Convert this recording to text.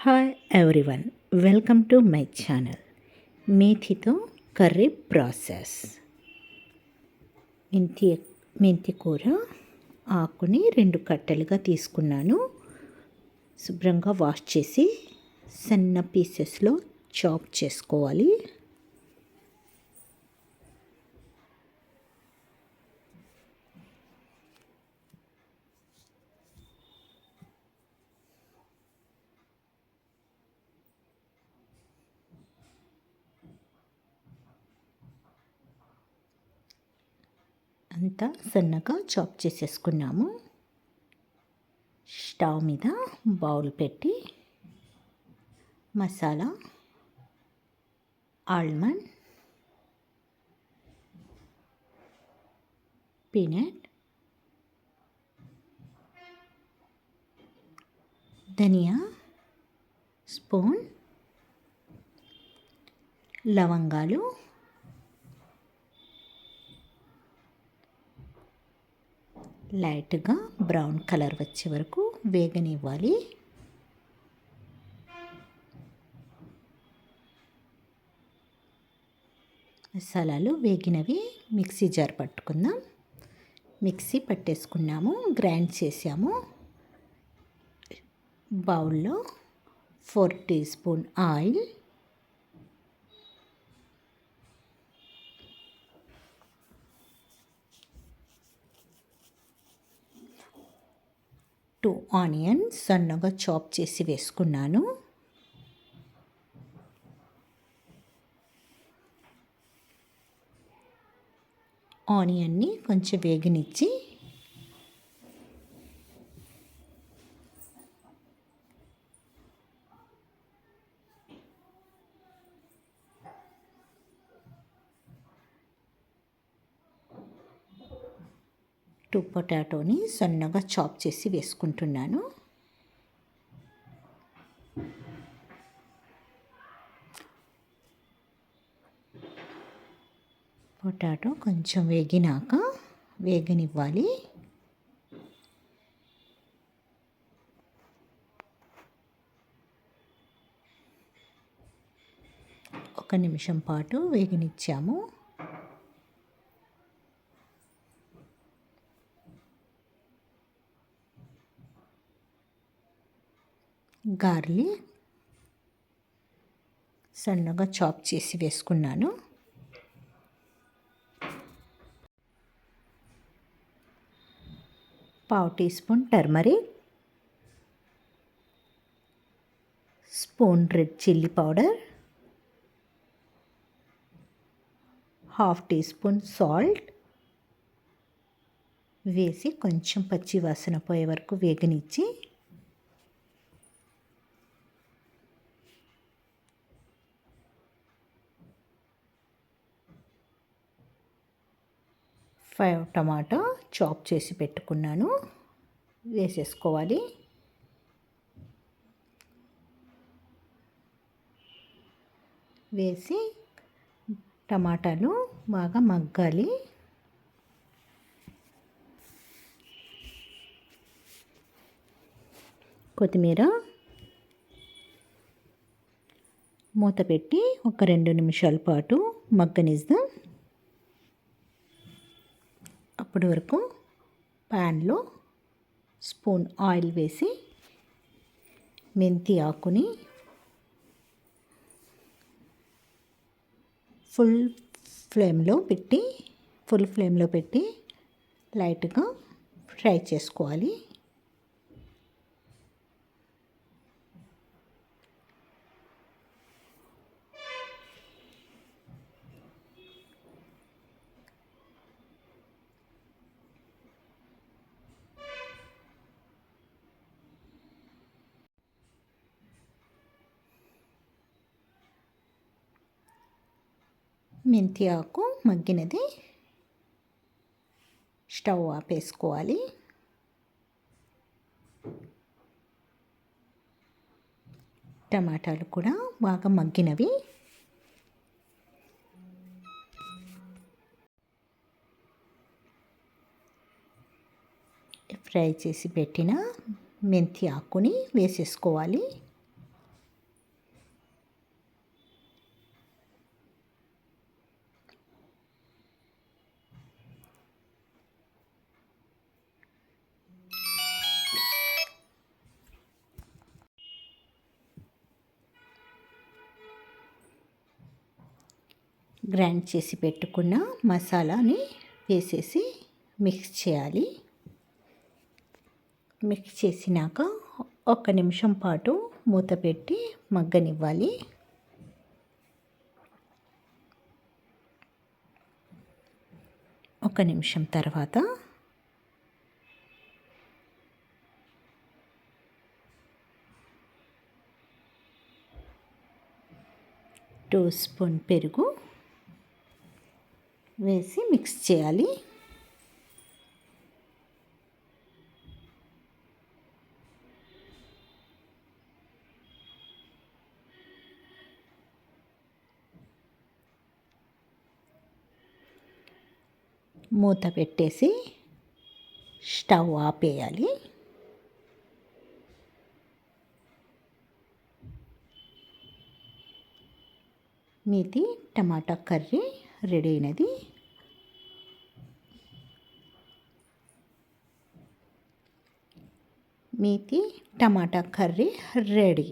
Hi everyone, welcome to my channel. మేథితో curry process. మెంతి కూర ఆకుని 2 కట్టెలుగా తీసుకున్నాను. శుభ్రంగా వాష్ చేసి సన్న పీసెస్లో చాప్ చేసుకోవాలి. అంతా సన్నగా చాప్ చేసేసుకున్నాము. స్టవ్ మీద బౌల్ పెట్టి మసాలా, ఆల్మండ్, పీనట్, ధనియా స్పూన్, లవంగాలు, లైట్గా బ్రౌన్ కలర్ వచ్చే వరకు వేగనివ్వాలి. మసాలాలు వేగినవి మిక్సీ జార్ పట్టుకుందాం. మిక్సీ పట్టేసుకున్నాము, గ్రైండ్ చేసాము. బౌల్లో 4 టీ స్పూన్ ఆయిల్, 2 ఆనియన్స్ సన్నగా చాప్ చేసి వేసుకున్నాను. ఆనియన్ని కొంచెం వేగనిచ్చి పొటాటోని సన్నగా చాప్ చేసి వేసుకుంటున్నాను. పొటాటో కొంచెం వేగనివ్వాలి. ఒక నిమిషం పాటు వేగనిచ్చాము. గార్లిక్ సన్నగా చాప్ చేసి వేసుకున్నాను. పావు teaspoon turmeric, spoon red chilli powder, half teaspoon salt వేసి కొంచెం పచ్చి వాసన పోయే వరకు వేగనిచ్చి టమాటా చాప్ చేసి పెట్టుకున్నాను, వేసేసుకోవాలి. వేసి టమాటాలు బాగా మగ్గాలి. కొత్తిమీర మూత పెట్టి ఒక 2 నిమిషాల పాటు మగ్గనిద్దాం. అప్పటి వరకు ప్యాన్లో స్పూన్ ఆయిల్ వేసి మెంతి ఆకుని ఫుల్ ఫ్లేమ్లో పెట్టి లైట్గా ఫ్రై చేసుకోవాలి. మెంతి ఆకు మగ్గినది, స్టవ్ ఆపేసుకోవాలి. టమాటాలు కూడా బాగా మగ్గినవి. ఫ్రై చేసి పెట్టిన మెంతి ఆకుని వేసేసుకోవాలి. గ్రైండ్ చేసి పెట్టుకున్న మసాలాని వేసేసి మిక్స్ చేయాలి. మిక్స్ చేసినాక 1 నిమిషం పాటు మూత పెట్టి మగ్గనివ్వాలి. ఒక నిమిషం తర్వాత 2 స్పూన్ పెరుగు వేసి మిక్స్ చేయాలి. మూత పెట్టేసి స్టవ్ ఆపేయాలి. మీది టమాటా కర్రీ రెడీ అయినది. మీది టమాటా కర్రీ రెడీ.